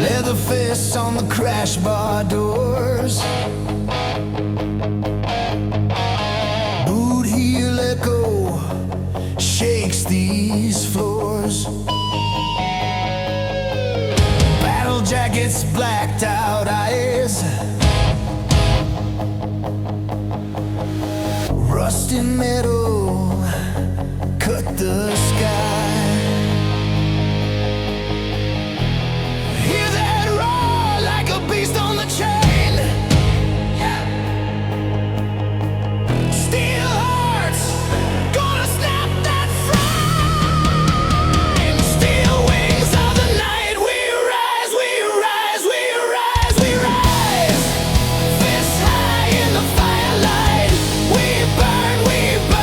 Leather fists on the crash bar doors, boot heel echo shakes these floors. Battle jackets, blacked out eyes, rusted metal cut the sky. Beast on the chain, steel hearts gonna snap that frame. Steel wings of the night, we rise, we rise, we rise, we rise. Fists high in the firelight, we burn, we burn.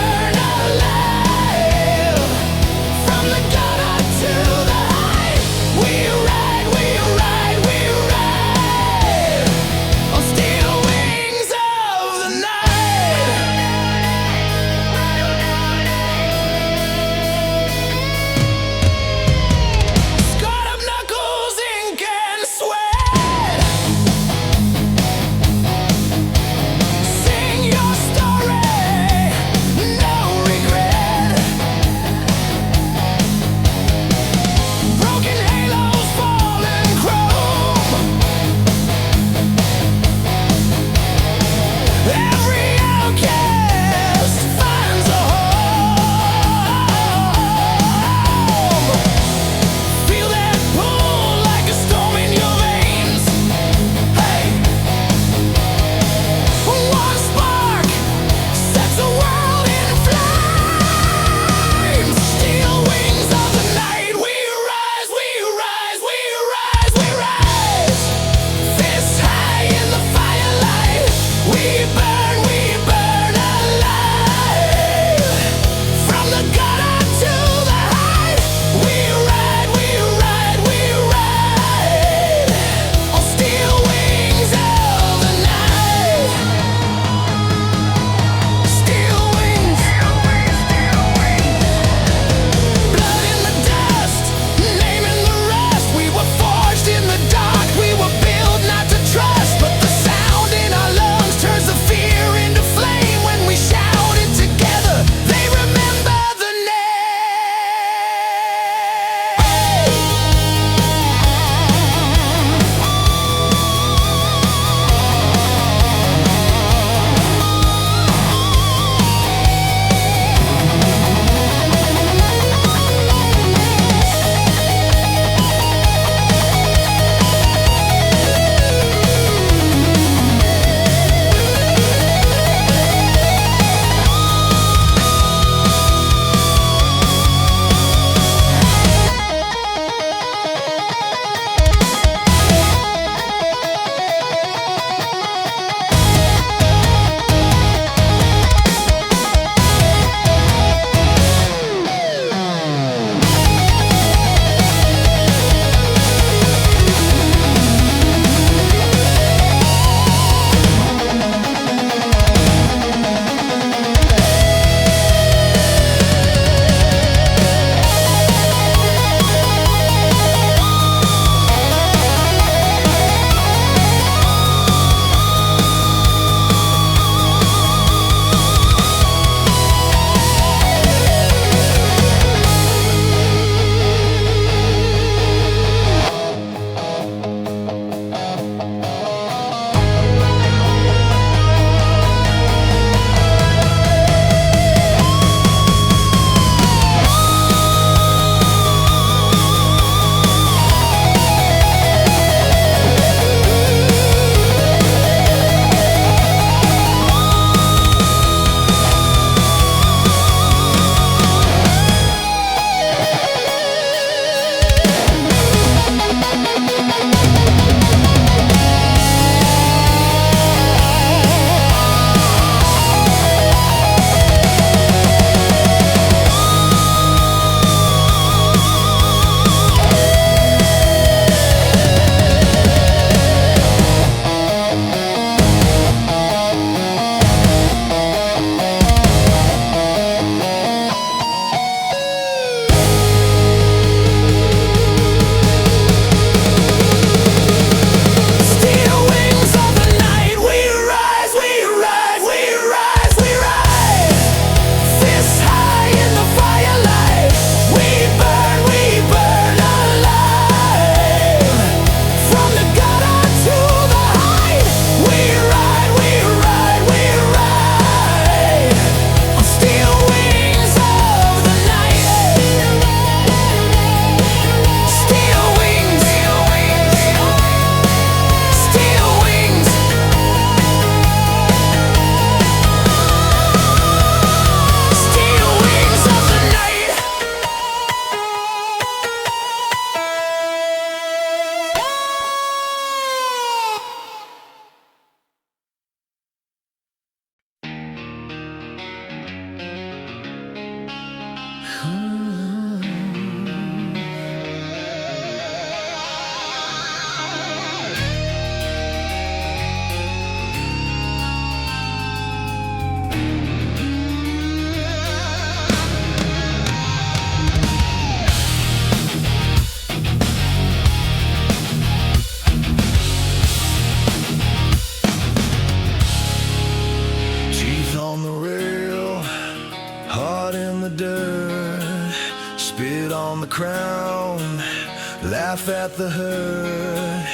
the hurt,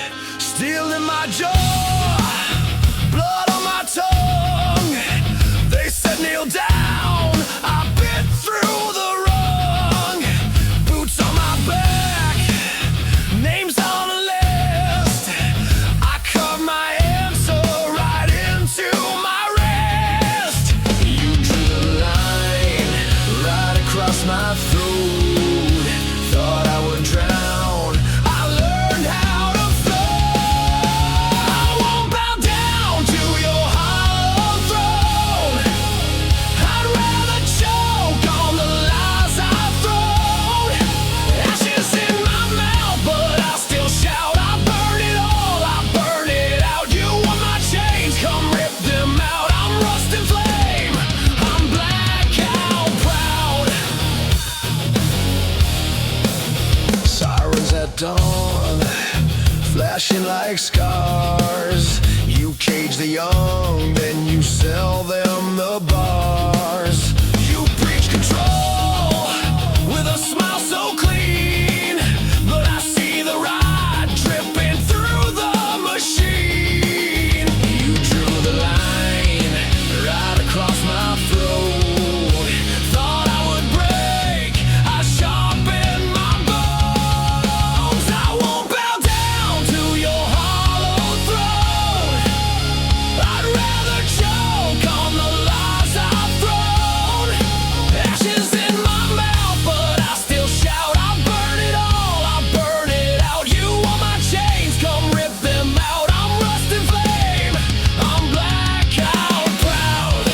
steel in my jaw, blood on my tongue. They said kneel down, I bit through the rung. Boots on my back, names on a list. I carved my answer right into my wrist. You drew the line right across my throat. Thought I would drown, I learned how to float. I won't bow down to your hollow throne. I'd rather choke on the lies I've thrown. Ashes in my mouth, but I still shout. I burn it all, I burn it out. You want my chains, come rip them out. I'm rust and flame, I'm blackout proud. Sirens at dawn, flashing like scars. You cage the young, then you sell them the bars. You preach control with a smile so clean, but I see the rot dripping through the machine. You drew the line right across my throat. Thought I would break, I sharpened my bones. I won't bow down to your hollow throne. I'd rather choke on the lies I've thrown. Ashes in my mouth, but I still shout. I burn it all, I burn it out. You want my chains, come rip them out. I'm rust and flame, I'm blackout proud.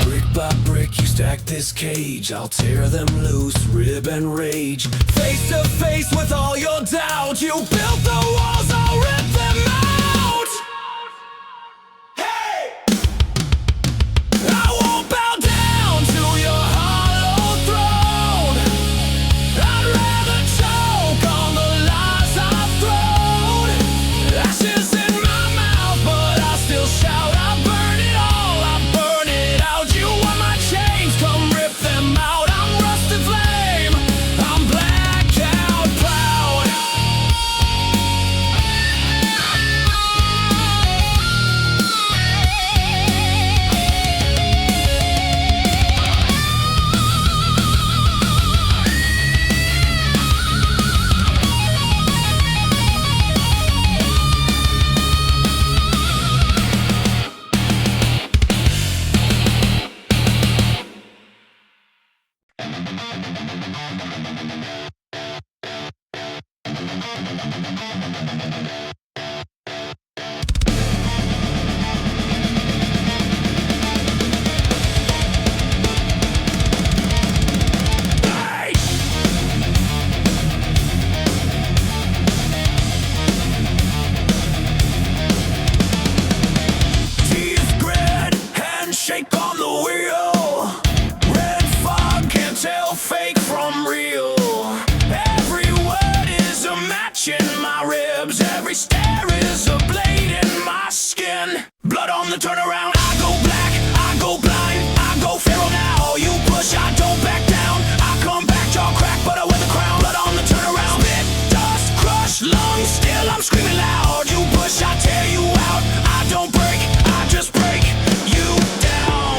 Brick by brick, you stack this cage. I'll tear them loose, rib and rage. Face to face with all your doubt. You built the walls, I'll rip them out. Hey! I won't bow down to your hollow throne. I'd rather choke on the lies I've thrown. Ashes in my mouth, but I still shout. I burn it all, I burn it out. You want my chains, come rip them out. I'm rust and flame, I'm blackout proud. Teeth grit, handshake on the wheel. Red fog can't tell fake from real. Every word is a match in my ribs. Every stare is a blade in my skin. Blood on the turnaround. I go black, I go blind, I go feral now. You push, I don't back down. I come back, jaw crack, but I wear the crown. Blood on the turnaround. Spit, dust, crush, lungs, still I'm screaming loud. You push, I tear you out. I don't break, I just break you down.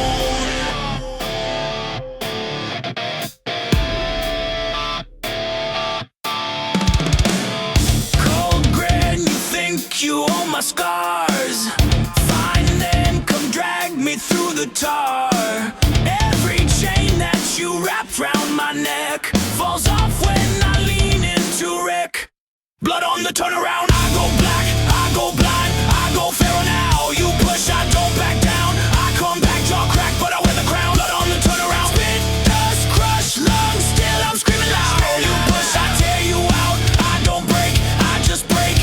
Cold grin, you think you own my scars. Fine then, come drag me through the tar. Every chain that you wrapped round my neck falls off when I lean into wreck. Blood on the turnaround. I go black, I go blind, I go feral now. You push, I don't back down. I come back, jaw crack, but I wear the crown. Blood on the turnaround. Spit, dust, crush, lungs, still I'm screaming loud. You push, I tear you out. I don't break, I just break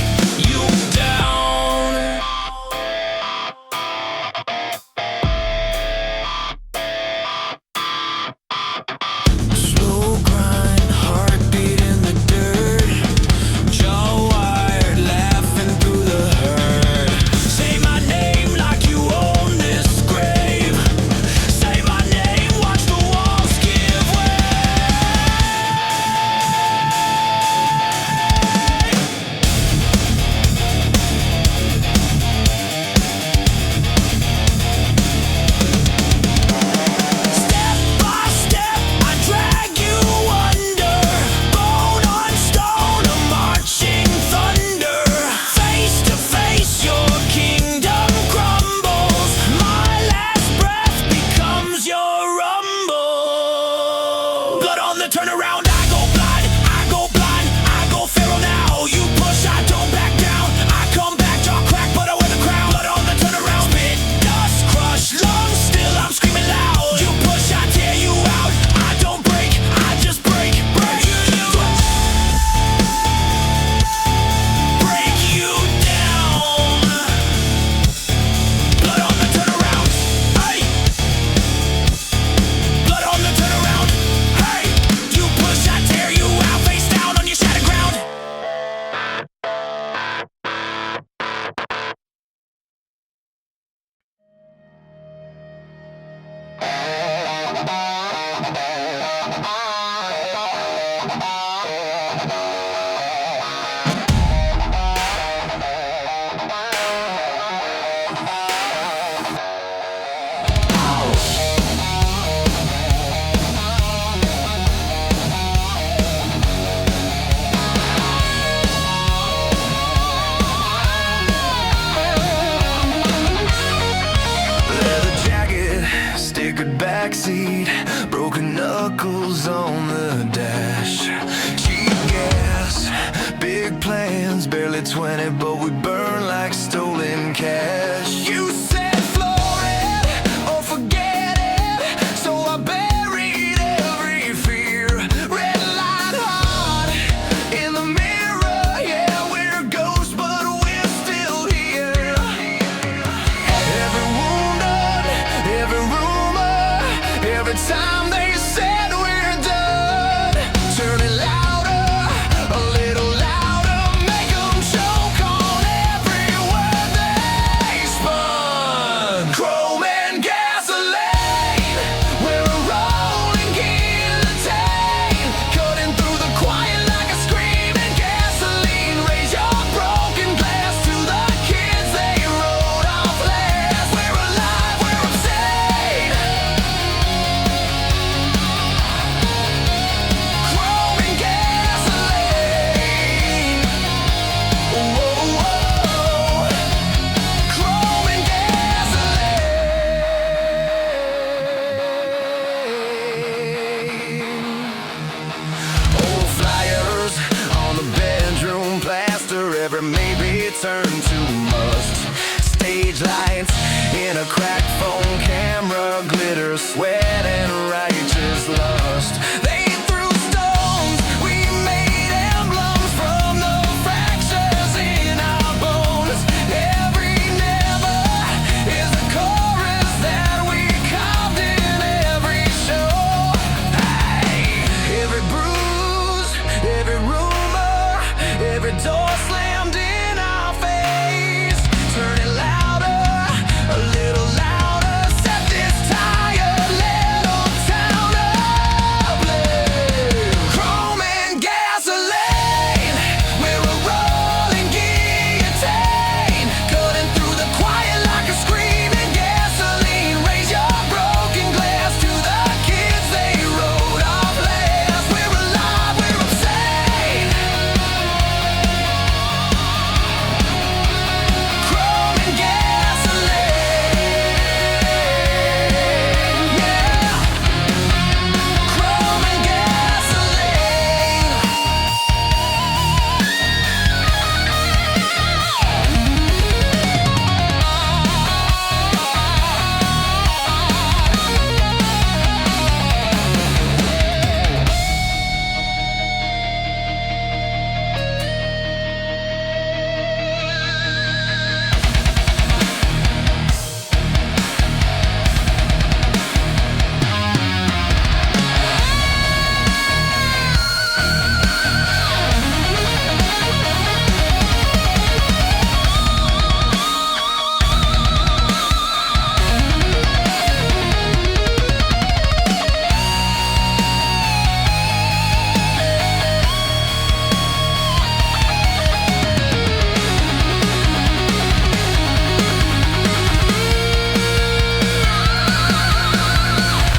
a cracked phone camera, glitter, sweat, and righteous lust. They threw stones, we made emblems from the fractures in our bones. Every never is a chorus that we carved in every show. Hey, every bruise, every rumor, every door slammed in our face. Turn it louder, a little louder. Set this tired little town ablaze. Chrome and gasoline, we're a rolling guillotine, cutting through the quiet like a screaming gasoline. Raise your broken glass to the kids they wrote off last. We're alive, we're obscene. Chrome and gasoline, yeah. Chrome and gasoline.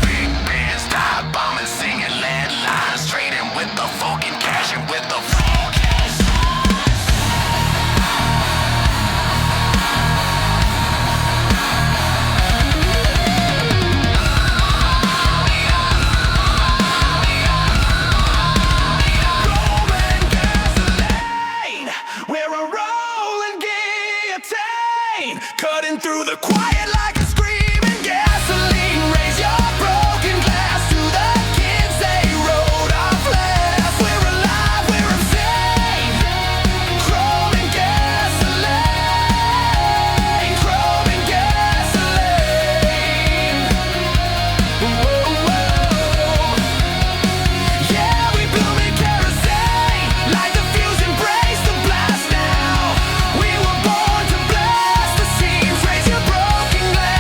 Big bands, dive bombing, singing landlines, trading with the fucking cash and with the focus. Rolling gasoline, we're a rolling guillotine, cutting through the quiet like a screaming gasoline. Raise your broken glass to the kids they wrote off last. We're alive, we're obscene. Chrome and gasoline, chrome and gasoline. Whoa, whoa. Yeah, we bloom in kerosene, light the fuse, embrace the blast now. We were born to blast the seams, raise your broken glass.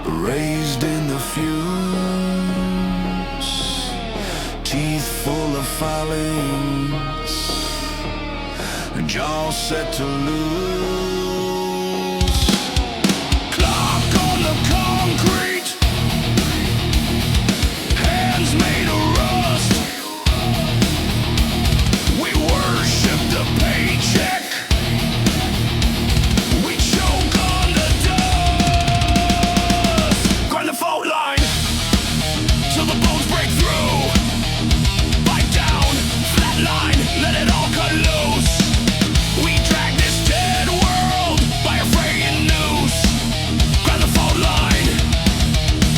raised in the fuse, teeth full of filings, jaw set to lose. Clock on the concrete, hands made of rust. We worship the paycheck, we choke on the dust. Grind the fault line till the bones break through. Bite down, flat line, let it all cut loose. We drag this dead world by a fraying noose. Grind the fault line,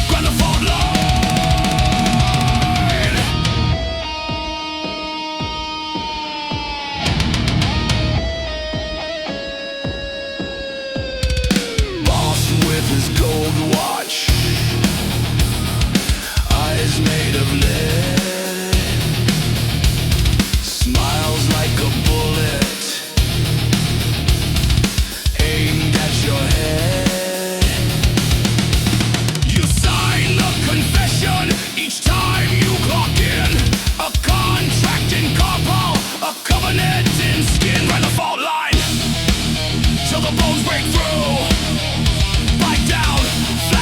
grind the fault line. Boss with his gold watch, eyes made of lead, smiles like a bullet aimed at your head. You sign the confession each time you clock in. A contract in carpal, a covenant in skin. Ride the fault line till the bones break through. Bite down, flat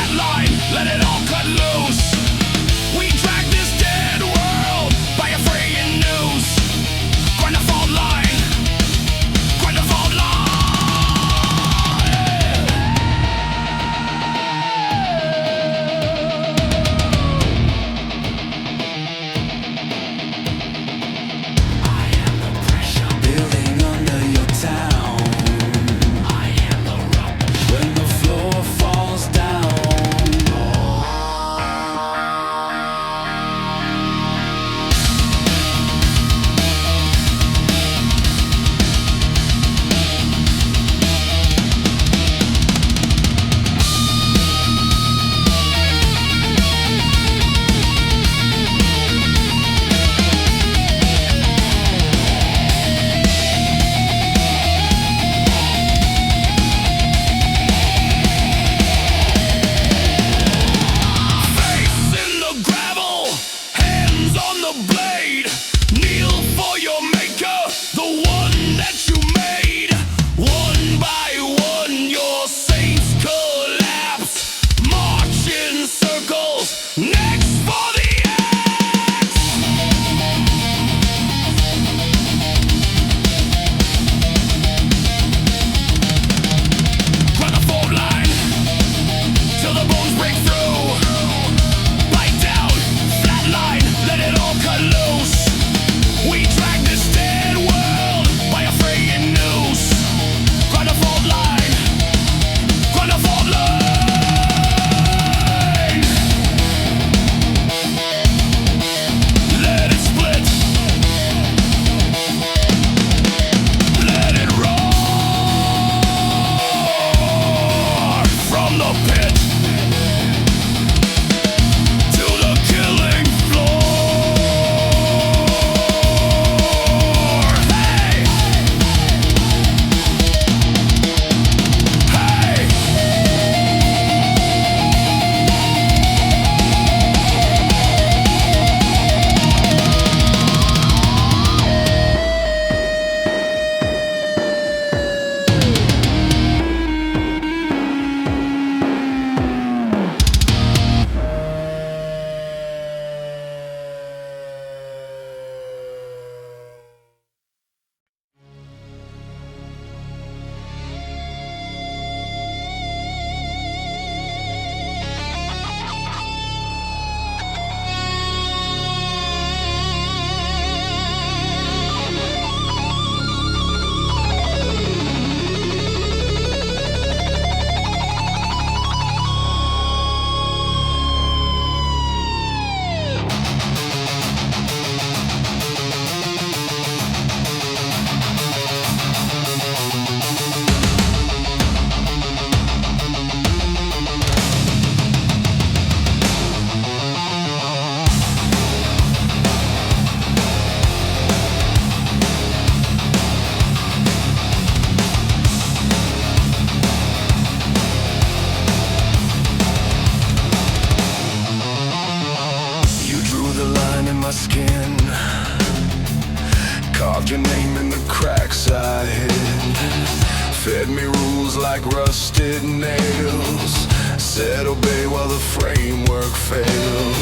like rusted nails. Said obey while the framework failed.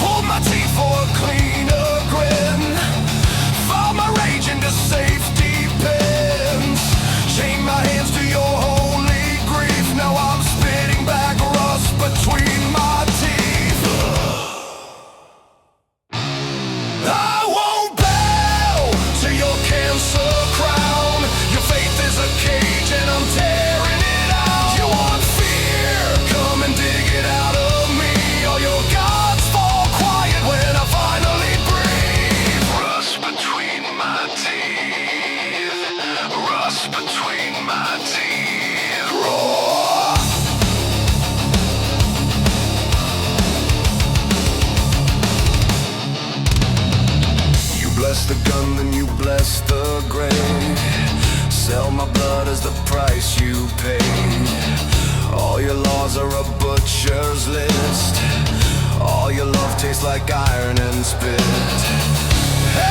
Pulled my teeth for a cleaner grin. Found my rage into safety pins. Chained my hands to your holy grief. Now I'm spitting back rust between my teeth. I won't bow to your cancer crown. Your faith is a cage and I'm tearing it out. You want fear? Come and dig it out of me. All your gods fall quiet when I finally breathe. Rust between my teeth. Rust between my teeth. Roar! You bless the gun, then you bless the grave. Sell my blood as the price you paid. All your laws are a butcher's list. All your love tastes like iron and spit.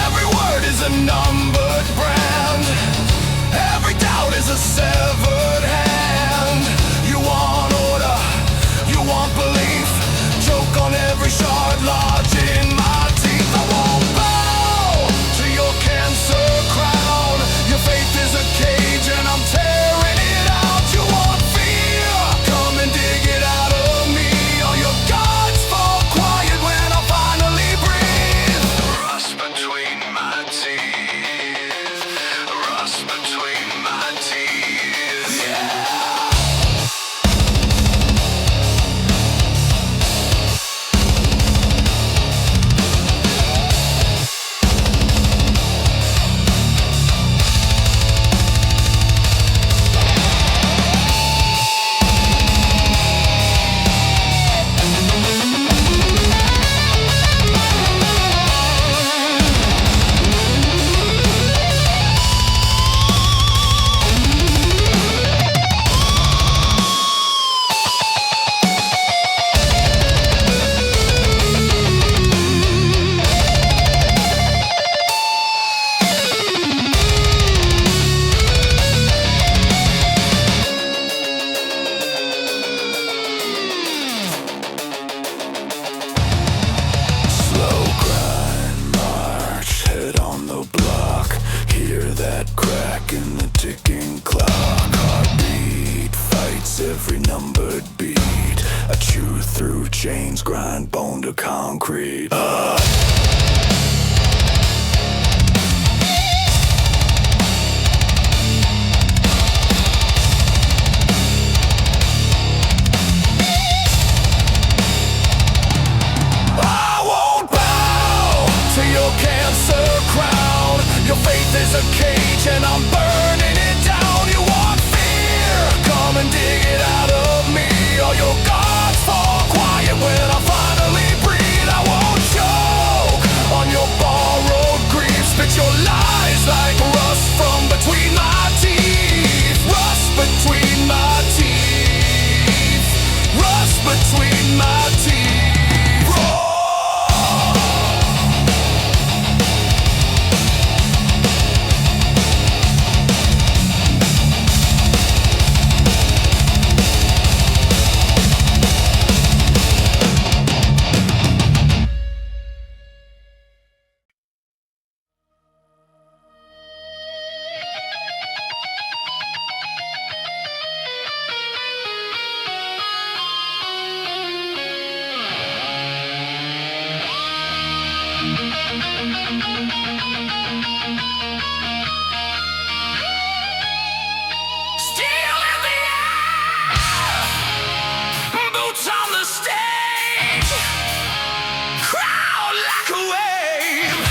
Every word is a numbered brand. Every doubt is a severed hand. You want order, you want belief. Choke on every shard, lodge in my teeth. I won't bow to your cancer crown. Your faith is a cage and I'm tearing it out. You want fear? Come and dig it out of me. All your gods fall quiet when I finally breathe. Rust between my teeth. Rust between my teeth. Yeah. Slow grind march, head on the block. Hear that crack in the ticking clock. Heartbeat fights every numbered beat. I chew through chains, grind bone to concrete. I won't bow to your cancer crown. Your faith is a cage and I'm burning it down. You want fear? Come and dig it out of me. All your gods fall quiet when I finally breathe. I won't choke on your borrowed grief. Spit your lies like rust from between my teeth. Rust between my teeth. Rust between my teeth. Roar! Still in the air, boots on the stage, crowd like a wave,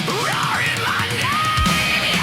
roaring my name.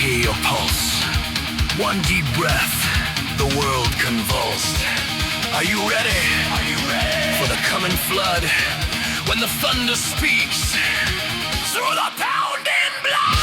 hear your pulse. One deep breath, the world convulsed. Are you ready? Are you ready? For the coming flood, when the thunder speaks through the pounding blood.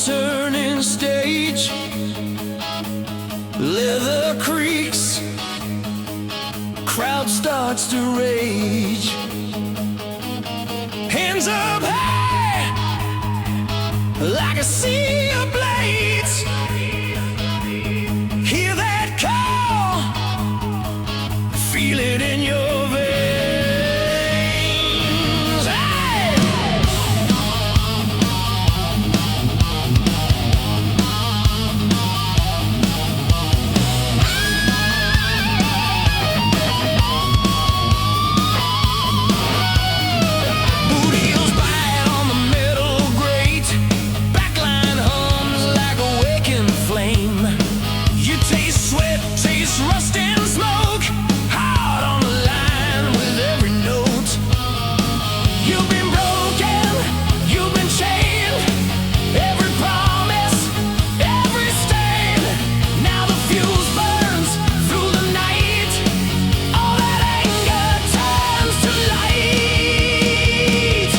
Turning stage, leather creaks, crowd starts to rage. Hands up high, like a sea of blades. Hear that call, feel it in your veins. Rust and smoke, hard on the line with every note. You've been broken, you've been chained, every promise, every stain. Now the fuse burns through the night, all that anger turns to light.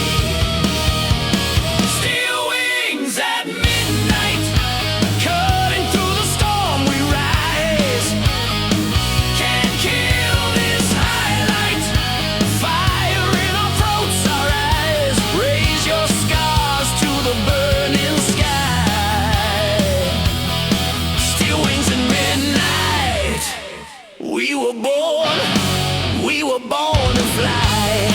Steel wings at midnight, cutting through the storm we rise. Kill this highlight, fire in our throats, our eyes. Raise your scars to the burning sky. Steel wings at midnight. We were born to fly.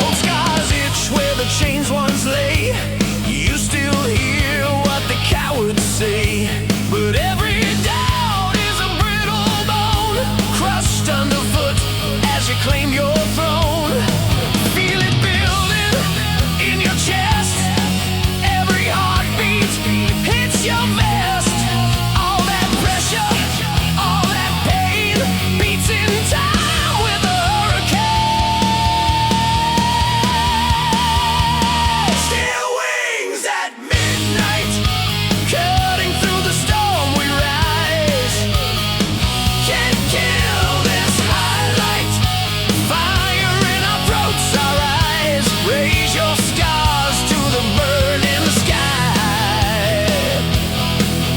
Old scars itch where the chains once lay. You still hear what the cowards say, but every doubt is a brittle bone, crushed underfoot as you claim your throne. Feel it building in your chest, every heartbeat hits your vest. All that pressure, all that pain beats in time with a hurricane. Steel wings at midnight, cutting through the storm we rise. Can't kill this highlight, fire in our throats, our eyes. Raise your scars to the burning sky.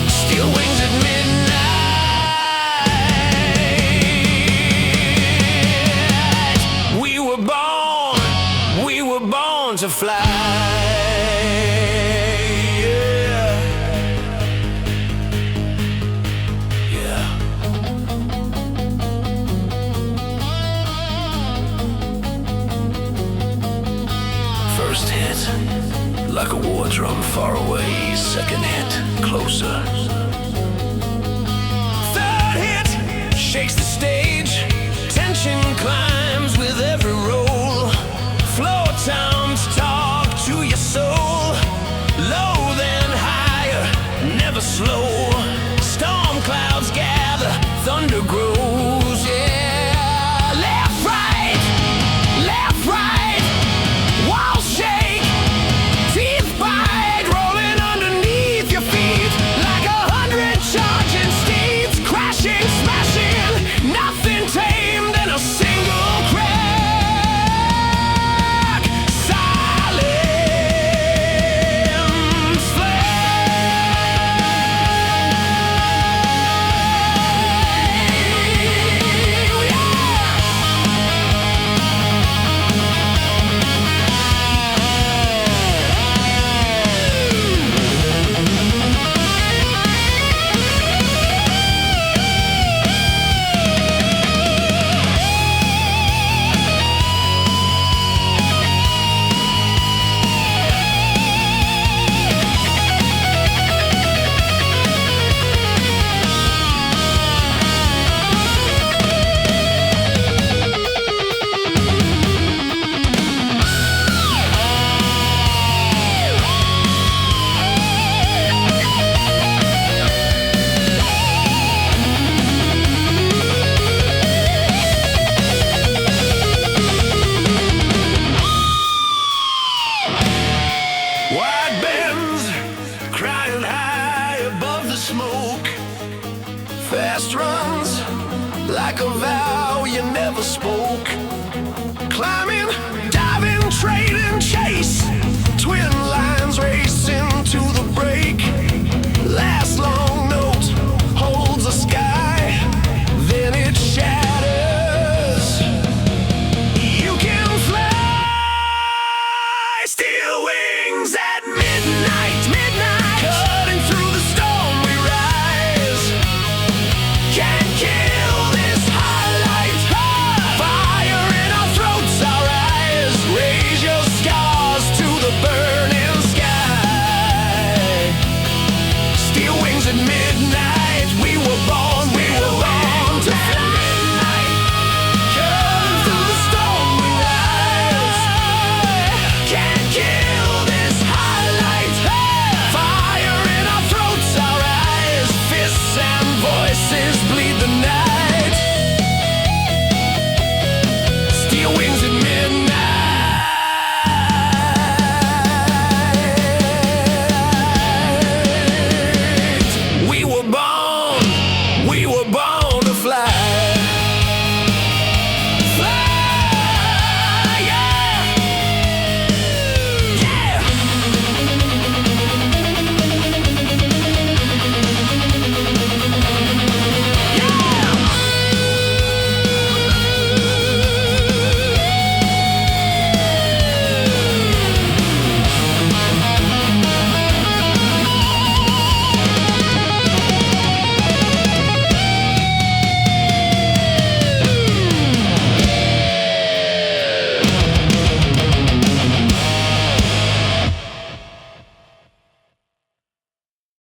Steel wings at midnight. We were born to fly. First hit, like a war drum far away. Second hit, closer. Third hit, shakes the stage. Tension climbs with every roll. Floor tones talk to your soul. Low then higher, never slow. Storm clouds gather, thunder grows. Yeah, left, right, walls shake, teeth bite, rolling underneath your feet like 100 charging steeds, crashing, smashing. Wide bends, crying high above the smoke. Fast runs, like a vow you never spoke. Climbing, diving, trading, chase. Twin lines racing to the break. Last long note holds the sky, then it shatters. You can fly, steel wings at midnight.